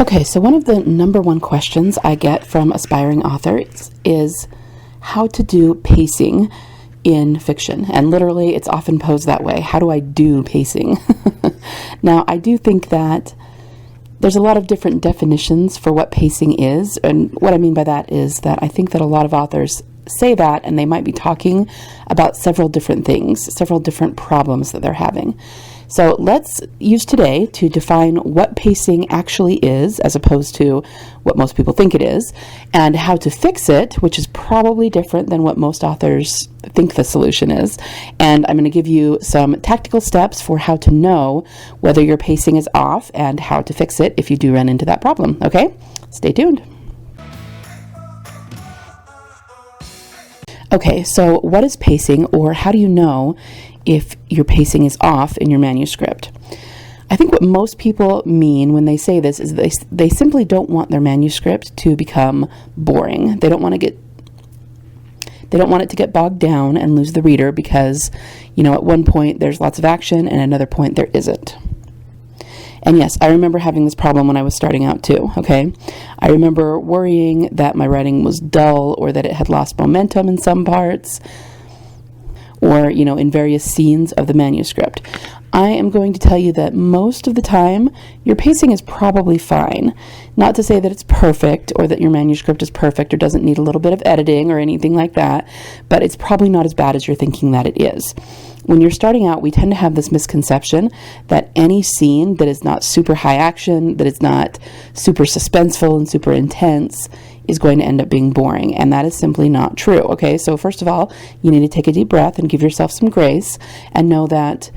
Okay, so one of the number one questions I get from aspiring authors is how to do pacing in fiction. And literally, it's often posed that way. How do I do pacing? Now, I do think that there's a lot of different definitions for what pacing is. And what I mean by that is that I think that a lot of authors say that, and they might be talking about several different things, several different problems that they're having. So let's use today to define what pacing actually is, as opposed to what most people think it is, and how to fix it, which is probably different than what most authors think the solution is. And I'm going to give you some tactical steps for how to know whether your pacing is off and how to fix it if you do run into that problem. Okay? Stay tuned. Okay, so what is pacing, or how do you know if your pacing is off in your manuscript? I think what most people mean when they say this is they simply don't want their manuscript to become boring. They don't want it to get bogged down and lose the reader because, at one point there's lots of action and another point there isn't. And yes, I remember having this problem when I was starting out too, okay? I remember worrying that my writing was dull or that it had lost momentum in some parts, or, in various scenes of the manuscript. I am going to tell you that most of the time, your pacing is probably fine. Not to say that it's perfect, or that your manuscript is perfect, or doesn't need a little bit of editing, or anything like that, but it's probably not as bad as you're thinking that it is. When you're starting out, we tend to have this misconception that any scene that is not super high action, that is not super suspenseful and super intense, is going to end up being boring, and that is simply not true, okay? So first of all, you need to take a deep breath and give yourself some grace, and know that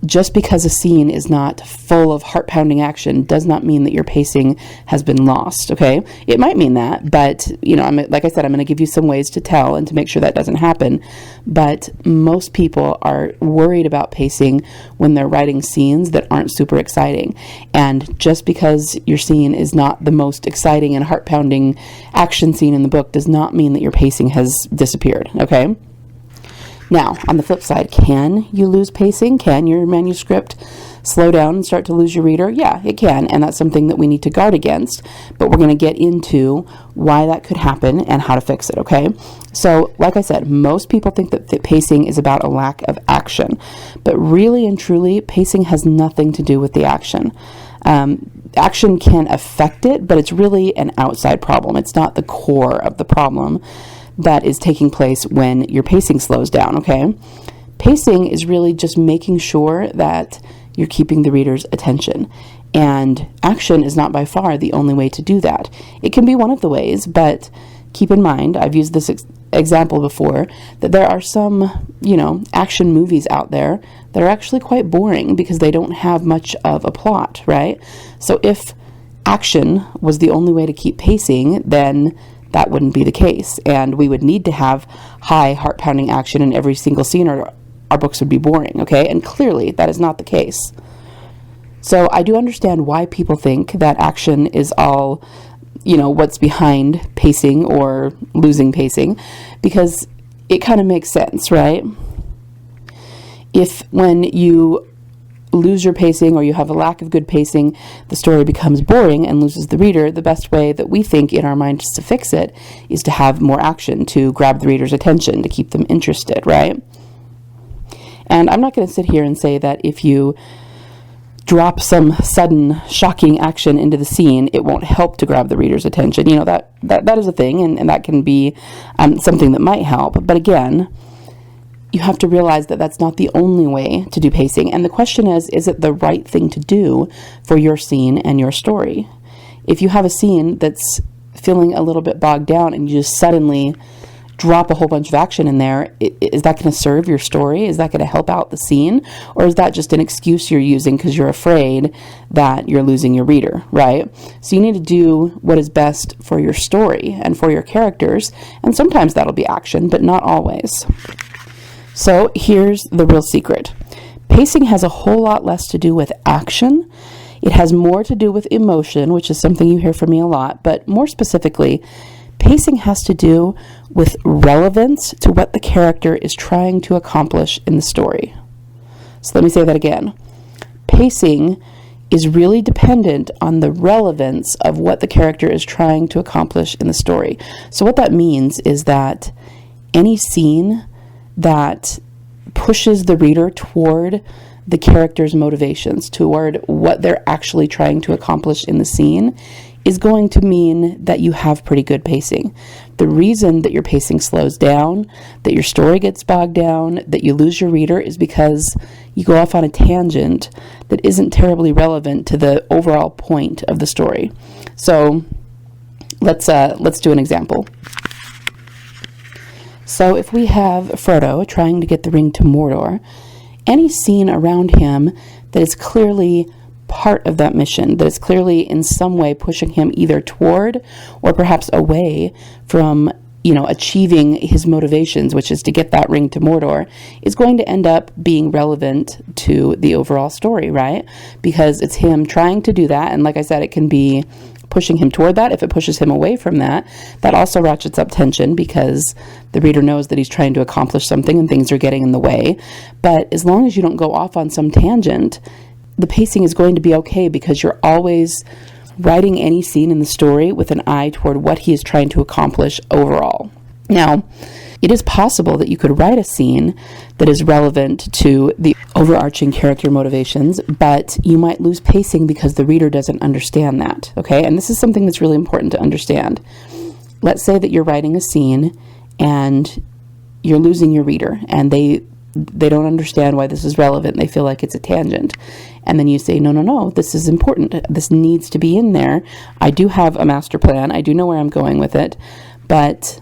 just because a scene is not full of heart-pounding action does not mean that your pacing has been lost, okay? It might mean that, but, like I said, I'm going to give you some ways to tell and to make sure that doesn't happen. But most people are worried about pacing when they're writing scenes that aren't super exciting. And just because your scene is not the most exciting and heart-pounding action scene in the book does not mean that your pacing has disappeared, okay? Now, on the flip side, can you lose pacing? Can your manuscript slow down and start to lose your reader? Yeah, it can, and that's something that we need to guard against, but we're going to get into why that could happen and how to fix it, okay? So, like I said, most people think that pacing is about a lack of action, but really and truly, pacing has nothing to do with the action. Action can affect it, but it's really an outside problem. It's not the core of the problem that is taking place when your pacing slows down, okay? Pacing is really just making sure that you're keeping the reader's attention. And action is not by far the only way to do that. It can be one of the ways, but keep in mind, I've used this example before, that there are some, action movies out there that are actually quite boring because they don't have much of a plot, right? So if action was the only way to keep pacing, then that wouldn't be the case, and we would need to have high heart-pounding action in every single scene, or our books would be boring, okay? And clearly, that is not the case. So I do understand why people think that action is all, what's behind pacing or losing pacing, because it kind of makes sense, right? If when you lose your pacing, or you have a lack of good pacing, the story becomes boring and loses the reader, the best way that we think in our minds to fix it is to have more action, to grab the reader's attention, to keep them interested, right? And I'm not going to sit here and say that if you drop some sudden, shocking action into the scene, it won't help to grab the reader's attention. That is a thing, and that can be something that might help. But again, you have to realize that that's not the only way to do pacing. And the question is it the right thing to do for your scene and your story? If you have a scene that's feeling a little bit bogged down and you just suddenly drop a whole bunch of action in there, is that going to serve your story? Is that going to help out the scene? Or is that just an excuse you're using because you're afraid that you're losing your reader, right? So you need to do what is best for your story and for your characters. And sometimes that'll be action, but not always. So here's the real secret. Pacing has a whole lot less to do with action. It has more to do with emotion, which is something you hear from me a lot, but more specifically, pacing has to do with relevance to what the character is trying to accomplish in the story. So let me say that again. Pacing is really dependent on the relevance of what the character is trying to accomplish in the story. So what that means is that any scene that pushes the reader toward the character's motivations, toward what they're actually trying to accomplish in the scene, is going to mean that you have pretty good pacing. The reason that your pacing slows down, that your story gets bogged down, that you lose your reader is because you go off on a tangent that isn't terribly relevant to the overall point of the story. So let's do an example. So if we have Frodo trying to get the ring to Mordor, any scene around him that is clearly part of that mission, that is clearly in some way pushing him either toward or perhaps away from, achieving his motivations, which is to get that ring to Mordor, is going to end up being relevant to the overall story, right? Because it's him trying to do that, and like I said, it can be pushing him toward that. If it pushes him away from that, that also ratchets up tension because the reader knows that he's trying to accomplish something and things are getting in the way. But as long as you don't go off on some tangent, the pacing is going to be okay because you're always writing any scene in the story with an eye toward what he is trying to accomplish overall. Now, it is possible that you could write a scene that is relevant to the overarching character motivations, but you might lose pacing because the reader doesn't understand that, okay? And this is something that's really important to understand. Let's say that you're writing a scene and you're losing your reader and they don't understand why this is relevant. They feel like it's a tangent. And then you say, no, this is important. This needs to be in there. I do have a master plan. I do know where I'm going with it, but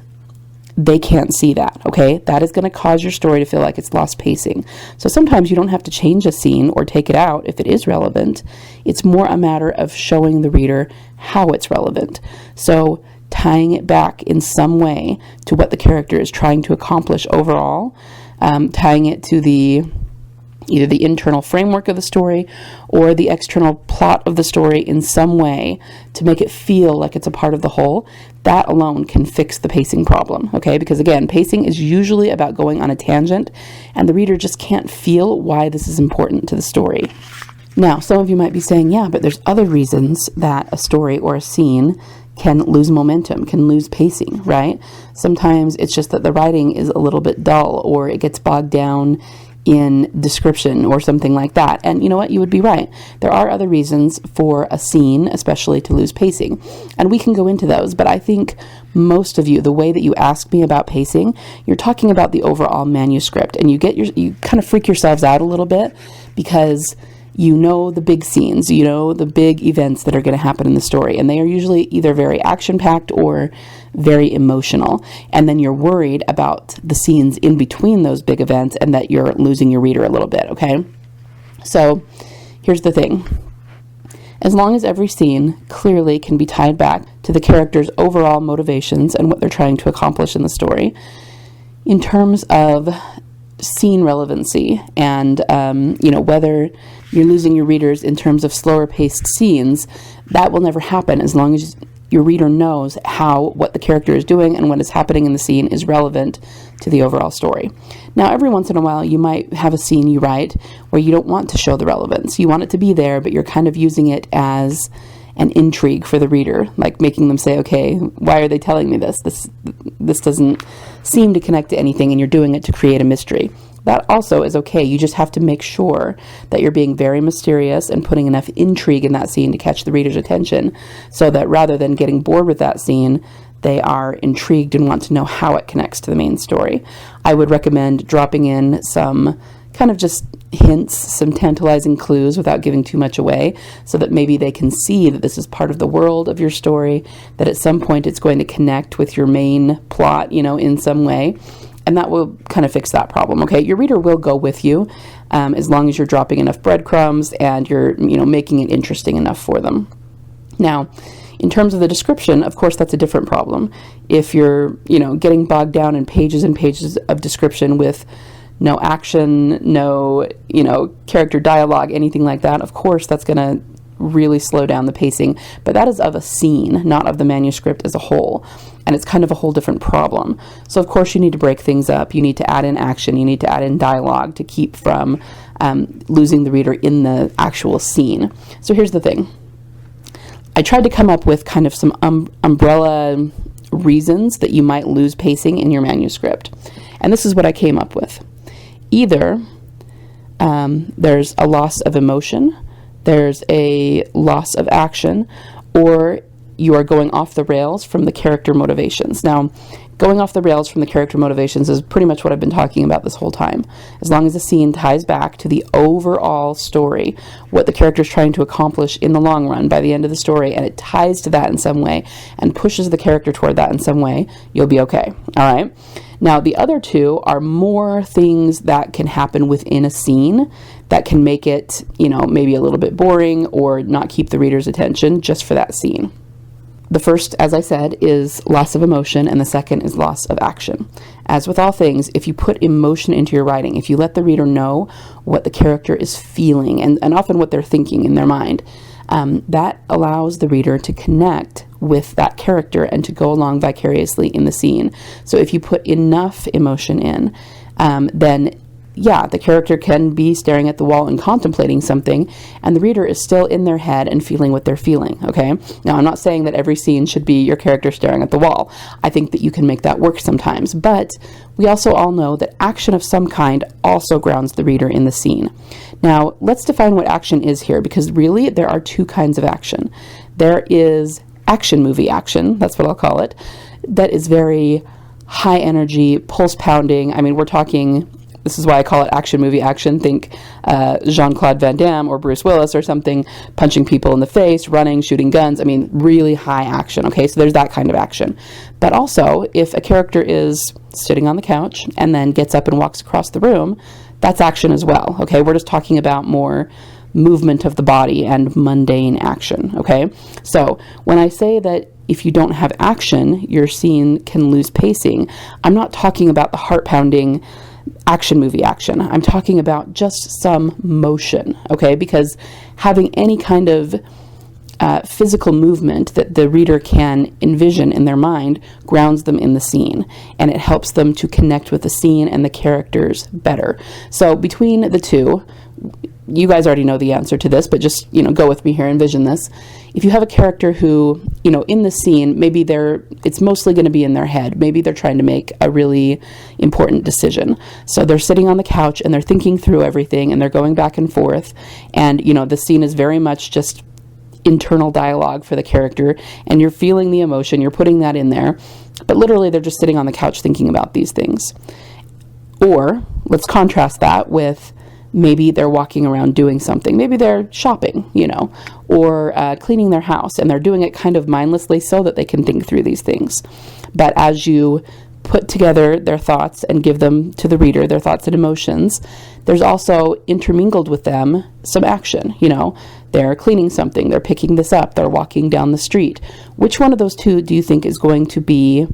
they can't see that, okay? That is going to cause your story to feel like it's lost pacing. So sometimes you don't have to change a scene or take it out if it is relevant. It's more a matter of showing the reader how it's relevant. So tying it back in some way to what the character is trying to accomplish overall, tying it to either the internal framework of the story or the external plot of the story in some way to make it feel like it's a part of the whole, that alone can fix the pacing problem, okay? Because again, pacing is usually about going on a tangent, and the reader just can't feel why this is important to the story. Now, some of you might be saying, yeah, but there's other reasons that a story or a scene can lose momentum, can lose pacing, right? Sometimes it's just that the writing is a little bit dull, or it gets bogged down in description or something like that. And you know what? You would be right. There are other reasons for a scene, especially to lose pacing. And we can go into those, but I think most of you, the way that you ask me about pacing, you're talking about the overall manuscript, and you kind of freak yourselves out a little bit because you know the big scenes, you know the big events that are going to happen in the story, and they are usually either very action-packed or very emotional, and then you're worried about the scenes in between those big events and that you're losing your reader a little bit, okay? So here's the thing. As long as every scene clearly can be tied back to the character's overall motivations and what they're trying to accomplish in the story, in terms of scene relevancy and whether you're losing your readers in terms of slower paced scenes, that will never happen as long as your reader knows what the character is doing and what is happening in the scene is relevant to the overall story. Now, every once in a while, you might have a scene you write where you don't want to show the relevance. You want it to be there, but you're kind of using it as an intrigue for the reader, like making them say, okay, why are they telling me this? This doesn't seem to connect to anything, and you're doing it to create a mystery. That also is okay. You just have to make sure that you're being very mysterious and putting enough intrigue in that scene to catch the reader's attention, so that rather than getting bored with that scene, they are intrigued and want to know how it connects to the main story. I would recommend dropping in some kind of just hints, some tantalizing clues without giving too much away, so that maybe they can see that this is part of the world of your story, that at some point it's going to connect with your main plot, in some way. And that will kind of fix that problem, okay? Your reader will go with you as long as you're dropping enough breadcrumbs and you're, making it interesting enough for them. Now, in terms of the description, of course, that's a different problem. If you're, getting bogged down in pages and pages of description with no action, no, character dialogue, anything like that, of course, that's going to really slow down the pacing, but that is of a scene, not of the manuscript as a whole, and it's kind of a whole different problem. So of course you need to break things up, you need to add in action, you need to add in dialogue to keep from losing the reader in the actual scene. So here's the thing. I tried to come up with kind of some umbrella reasons that you might lose pacing in your manuscript. And this is what I came up with. Either there's a loss of emotion, there's a loss of action, or you are going off the rails from the character motivations. Now, going off the rails from the character motivations is pretty much what I've been talking about this whole time. As long as the scene ties back to the overall story, what the character is trying to accomplish in the long run by the end of the story, and it ties to that in some way and pushes the character toward that in some way, you'll be okay. All right? Now, the other two are more things that can happen within a scene that can make it, maybe a little bit boring or not keep the reader's attention just for that scene. The first, as I said, is loss of emotion, and the second is loss of action. As with all things, if you put emotion into your writing, if you let the reader know what the character is feeling and often what they're thinking in their mind, that allows the reader to connect with that character and to go along vicariously in the scene. So if you put enough emotion in, then the character can be staring at the wall and contemplating something, and the reader is still in their head and feeling what they're feeling, okay? Now, I'm not saying that every scene should be your character staring at the wall. I think that you can make that work sometimes, but we also all know that action of some kind also grounds the reader in the scene. Now, let's define what action is here, because really there are two kinds of action. There is action movie action, that's what I'll call it, that is very high energy, pulse pounding. I mean, we're talking... This is why I call it action movie action. Think Jean-Claude Van Damme or Bruce Willis or something, punching people in the face, running, shooting guns. I mean, really high action, okay? So there's that kind of action. But also, if a character is sitting on the couch and then gets up and walks across the room, that's action as well, okay? We're just talking about more movement of the body and mundane action, okay? So when I say that if you don't have action, your scene can lose pacing, I'm not talking about the heart-pounding action movie action. I'm talking about just some motion, okay? Because having any kind of physical movement that the reader can envision in their mind grounds them in the scene, and it helps them to connect with the scene and the characters better. So between the two, you guys already know the answer to this, but just, go with me here, envision this. If you have a character who, in the scene, maybe it's mostly going to be in their head. Maybe they're trying to make a really important decision. So they're sitting on the couch and they're thinking through everything and they're going back and forth. And, the scene is very much just internal dialogue for the character, and you're feeling the emotion, you're putting that in there. But literally they're just sitting on the couch thinking about these things. Or let's contrast that with maybe they're walking around doing something. Maybe they're shopping, or cleaning their house, and they're doing it kind of mindlessly so that they can think through these things. But as you put together their thoughts and give them to the reader, their thoughts and emotions, there's also intermingled with them some action. They're cleaning something, they're picking this up, they're walking down the street. Which one of those two do you think is going to be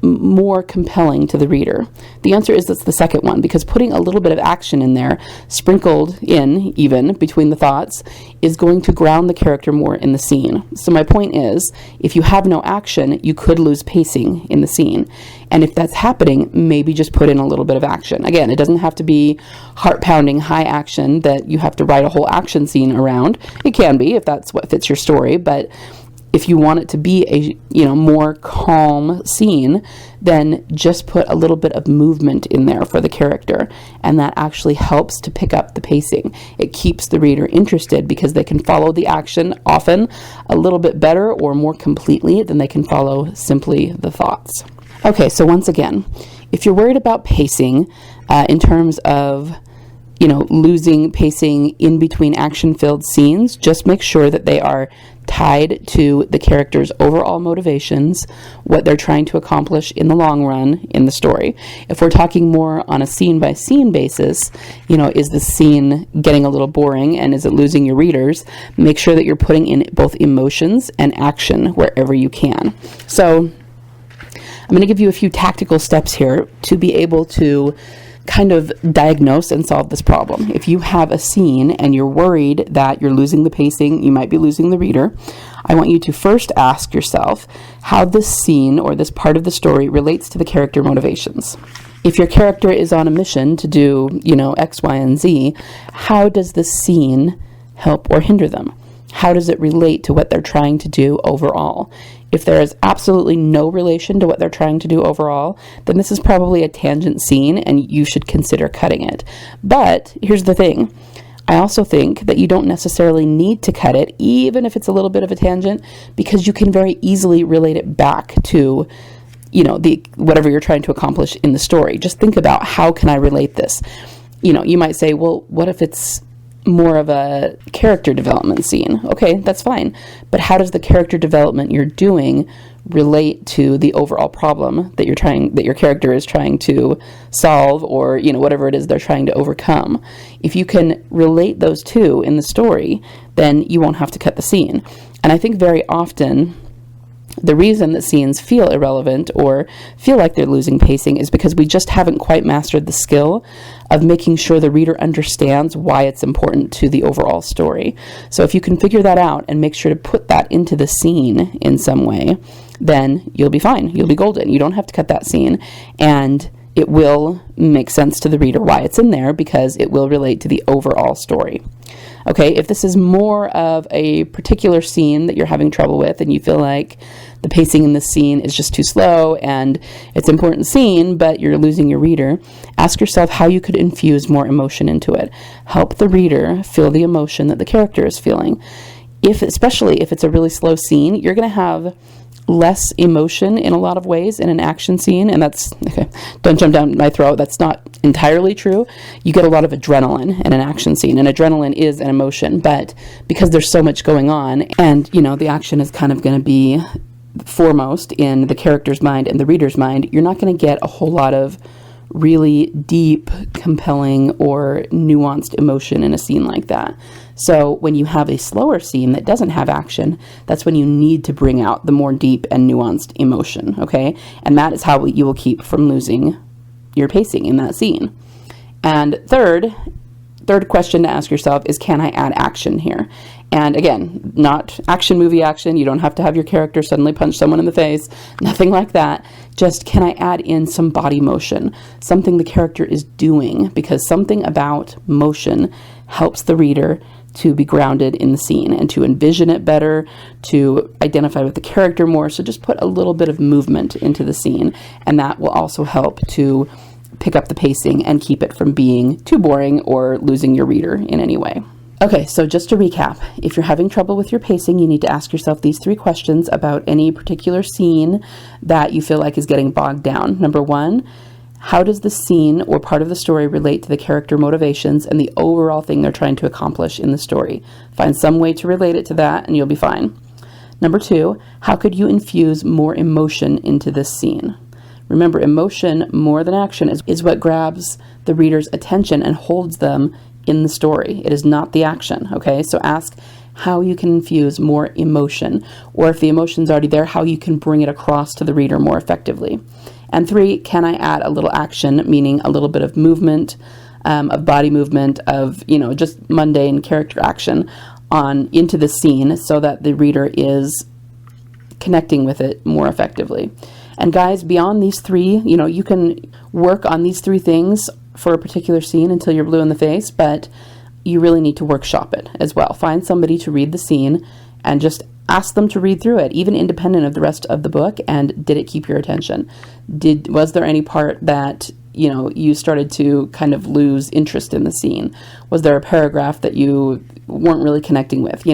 more compelling to the reader? The answer is that's the second one, because putting a little bit of action in there, sprinkled in even between the thoughts, is going to ground the character more in the scene. So my point is, if you have no action, you could lose pacing in the scene. And if that's happening, maybe just put in a little bit of action. Again, it doesn't have to be heart-pounding, high action that you have to write a whole action scene around. It can be, if that's what fits your story, but if you want it to be a more calm scene, then just put a little bit of movement in there for the character, and that actually helps to pick up the pacing. It keeps the reader interested because they can follow the action often a little bit better or more completely than they can follow simply the thoughts. Okay, so once again, if you're worried about pacing in terms of losing pacing in between action-filled scenes, just make sure that they are tied to the character's overall motivations, what they're trying to accomplish in the long run in the story. If we're talking more on a scene-by-scene basis, is the scene getting a little boring and is it losing your readers? Make sure that you're putting in both emotions and action wherever you can. So I'm going to give you a few tactical steps here to be able to kind of diagnose and solve this problem. If you have a scene and you're worried that you're losing the pacing, you might be losing the reader, I want you to first ask yourself how this scene or this part of the story relates to the character motivations. If your character is on a mission to do, X, Y, and Z, how does the scene help or hinder them? How does it relate to what they're trying to do overall? If there is absolutely no relation to what they're trying to do overall, then this is probably a tangent scene and you should consider cutting it. But here's the thing. I also think that you don't necessarily need to cut it, even if it's a little bit of a tangent, because you can very easily relate it back to, whatever you're trying to accomplish in the story. Just think about, how can I relate this? You might say, well, what if it's more of a character development scene? Okay, that's fine. But how does the character development you're doing relate to the overall problem that your character is trying to solve, or whatever it is they're trying to overcome? If you can relate those two in the story, then you won't have to cut the scene. And I think very often the reason that scenes feel irrelevant or feel like they're losing pacing is because we just haven't quite mastered the skill of making sure the reader understands why it's important to the overall story. So if you can figure that out and make sure to put that into the scene in some way, then you'll be fine. You'll be golden. You don't have to cut that scene, and it will make sense to the reader why it's in there, because it will relate to the overall story. Okay, if this is more of a particular scene that you're having trouble with and you feel like the pacing in this scene is just too slow and it's an important scene, but you're losing your reader, ask yourself how you could infuse more emotion into it. Help the reader feel the emotion that the character is feeling. Especially if it's a really slow scene, you're going to have less emotion in a lot of ways in an action scene, and that's, okay, don't jump down my throat, that's not entirely true. You get a lot of adrenaline in an action scene, and adrenaline is an emotion, but because there's so much going on, and the action is kind of going to be foremost in the character's mind and the reader's mind, you're not going to get a whole lot of really deep, compelling, or nuanced emotion in a scene like that. So when you have a slower scene that doesn't have action, that's when you need to bring out the more deep and nuanced emotion, okay? And that is how you will keep from losing your pacing in that scene. And third question to ask yourself is, can I add action here? And again, not action movie action. You don't have to have your character suddenly punch someone in the face. Nothing like that. Just, can I add in some body motion? Something the character is doing, because something about motion helps the reader to be grounded in the scene and to envision it better, to identify with the character more. So just put a little bit of movement into the scene, and that will also help to pick up the pacing and keep it from being too boring or losing your reader in any way. Okay, so just to recap, if you're having trouble with your pacing, you need to ask yourself these 3 questions about any particular scene that you feel like is getting bogged down. Number 1, how does the scene or part of the story relate to the character motivations and the overall thing they're trying to accomplish in the story? Find some way to relate it to that and you'll be fine. Number 2, how could you infuse more emotion into this scene? Remember, emotion more than action is what grabs the reader's attention and holds them in the story. It is not the action, okay? So ask how you can infuse more emotion, or if the emotion's already there, how you can bring it across to the reader more effectively. And 3, can I add a little action, meaning a little bit of movement, of body movement, of, just mundane character action into the scene so that the reader is connecting with it more effectively. And guys, beyond these 3, you can work on these 3 things for a particular scene until you're blue in the face, but you really need to workshop it as well. Find somebody to read the scene and just ask them to read through it, even independent of the rest of the book, and did it keep your attention? Was there any part that you started to kind of lose interest in the scene? Was there a paragraph that you weren't really connecting with?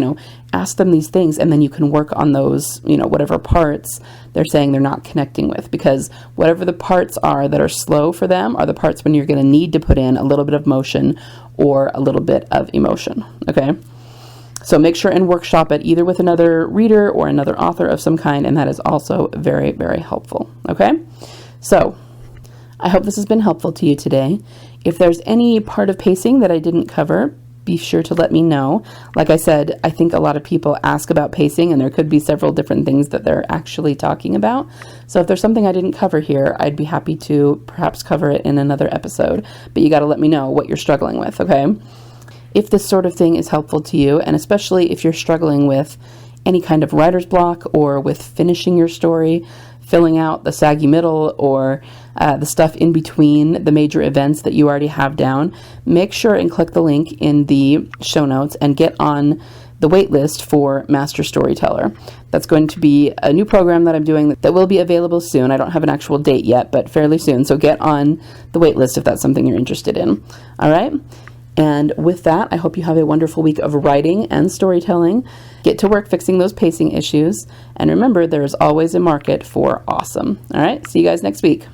Ask them these things, and then you can work on those, whatever parts they're saying they're not connecting with, because whatever the parts are that are slow for them are the parts when you're going to need to put in a little bit of motion or a little bit of emotion, okay? So make sure and workshop it either with another reader or another author of some kind, and that is also very, very helpful, okay? So I hope this has been helpful to you today. If there's any part of pacing that I didn't cover, be sure to let me know. Like I said, I think a lot of people ask about pacing, and there could be several different things that they're actually talking about. So if there's something I didn't cover here, I'd be happy to perhaps cover it in another episode. But you got to let me know what you're struggling with, okay? If this sort of thing is helpful to you, and especially if you're struggling with any kind of writer's block or with finishing your story, filling out the saggy middle or the stuff in between the major events that you already have down, make sure and click the link in the show notes and get on the wait list for Master Storyteller. That's going to be a new program that I'm doing that will be available soon. I don't have an actual date yet, but fairly soon. So get on the wait list if that's something you're interested in. All right? And with that, I hope you have a wonderful week of writing and storytelling. Get to work fixing those pacing issues. And remember, there is always a market for awesome. All right? See you guys next week.